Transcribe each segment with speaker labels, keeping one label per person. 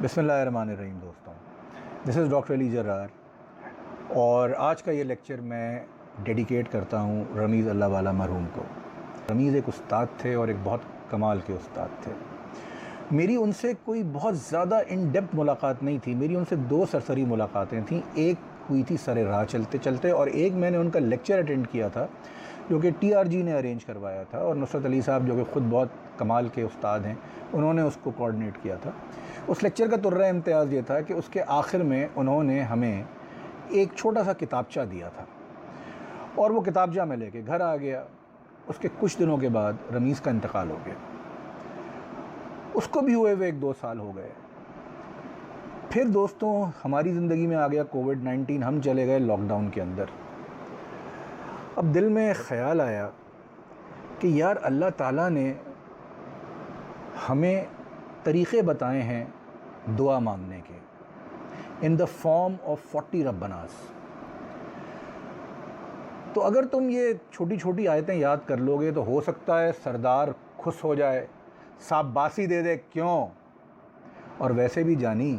Speaker 1: بسم اللہ الرحمن الرحیم دوستوں، دس از ڈاکٹر علی جرار، اور آج کا یہ لیکچر میں ڈیڈیکیٹ کرتا ہوں رمیز اللہ والا مرحوم کو۔ رمیز ایک استاد تھے اور ایک بہت کمال کے استاد تھے۔ میری ان سے کوئی بہت زیادہ ان ڈیپتھ ملاقات نہیں تھی، میری ان سے دو سرسری ملاقاتیں تھیں۔ ایک ہوئی تھی سر راہ چلتے چلتے، اور ایک میں نے ان کا لیکچر اٹینڈ کیا تھا جو کہ TRG نے ارینج کروایا تھا، اور نصرت علی صاحب جو کہ خود بہت کمال کے استاد ہیں، انہوں نے اس کو کوآرڈینیٹ کیا تھا۔ اس لیکچر کا ترہ امتیاز یہ تھا کہ اس کے آخر میں انہوں نے ہمیں ایک چھوٹا سا کتابچہ دیا تھا، اور وہ کتابچہ میں لے کے گھر آ گیا۔ اس کے کچھ دنوں کے بعد رمیز کا انتقال ہو گیا۔ اس کو بھی ہوئے 1-2 سال ہو گئے۔ پھر دوستوں ہماری زندگی میں آ گیا کووڈ-19، ہم چلے گئے لاک ڈاؤن کے اندر۔ اب دل میں خیال آیا کہ یار اللہ تعالیٰ نے ہمیں طریقے بتائے ہیں دعا مانگنے کے، ان دا فارم آف 40 ربناز۔ تو اگر تم یہ چھوٹی چھوٹی آیتیں یاد کر لو گے تو ہو سکتا ہے سردار خوش ہو جائے، صاحب باسی دے دے، کیوں؟ اور ویسے بھی جانی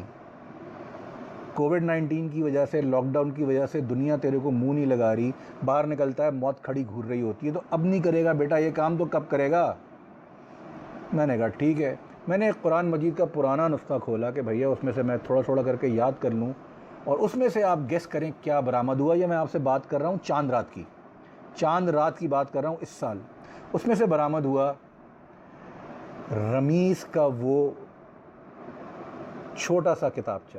Speaker 1: کووڈ-19 کی وجہ سے، لاک ڈاؤن کی وجہ سے دنیا تیرے کو منہ نہیں لگا رہی، باہر نکلتا ہے موت کھڑی گھور رہی ہوتی ہے، تو اب نہیں کرے گا بیٹا یہ کام تو کب کرے گا؟ میں نے کہا ٹھیک ہے۔ میں نے ایک قرآن مجید کا پرانا نسخہ کھولا کہ بھیا اس میں سے میں تھوڑا تھوڑا کر کے یاد کر لوں، اور اس میں سے آپ گیس کریں کیا برآمد ہوا۔ یہ میں آپ سے بات کر رہا ہوں چاند رات کی بات کر رہا ہوں اس سال۔ اس میں سے برآمد ہوا رمیز کا وہ چھوٹا سا کتابچہ،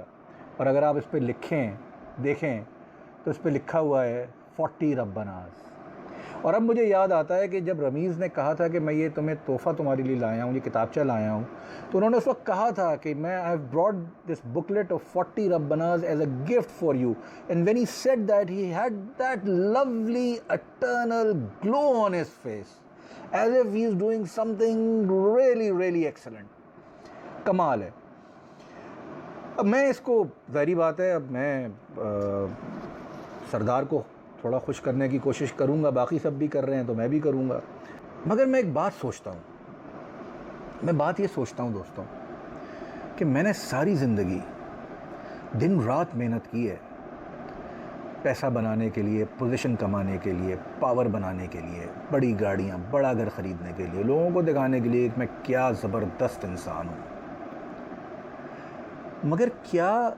Speaker 1: اور اگر آپ اس پہ دیکھیں تو اس پہ لکھا ہوا ہے 40 ربناز۔ اور اب مجھے یاد آتا ہے کہ جب رمیز نے کہا تھا کہ میں یہ تمہیں تحفہ تمہارے لیے لایا ہوں، یہ کتابچہ لایا ہوں، تو انہوں نے اس وقت کہا تھا کہ میں I have brought this booklet of 40 ربناز as a gift for you. And when he said that, he had that lovely eternal glow on his face, as if he is doing something really really excellent. کمال ہے۔ اب میں اس کو ظاہری بات ہے، اب میں سردار کو تھوڑا خوش کرنے کی کوشش کروں گا، باقی سب بھی کر رہے ہیں تو میں بھی کروں گا، مگر میں ایک بات سوچتا ہوں دوستوں کہ میں نے ساری زندگی دن رات محنت کی ہے پیسہ بنانے کے لیے، پوزیشن کمانے کے لیے، پاور بنانے کے لیے، بڑی گاڑیاں، بڑا گھر خریدنے کے لیے، لوگوں کو دکھانے کے لیے کہ میں کیا زبردست انسان ہوں، مگر کیا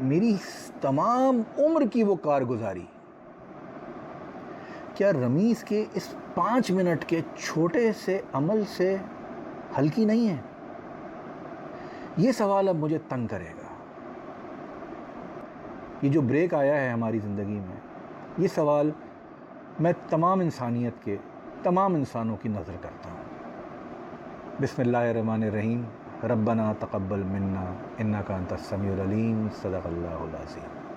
Speaker 1: میری تمام عمر کی وہ کارگزاری کیا رمیز کے اس 5 منٹ کے چھوٹے سے عمل سے ہلکی نہیں ہے؟ یہ سوال اب مجھے تنگ کرے گا۔ یہ جو بریک آیا ہے ہماری زندگی میں، یہ سوال میں تمام انسانیت کے تمام انسانوں کی نظر کرتا ہوں۔ بسم اللہ الرحمن الرحیم۔ ربنا تقبل منا انک انت السمیع العلیم، صدق اللہ العظیم۔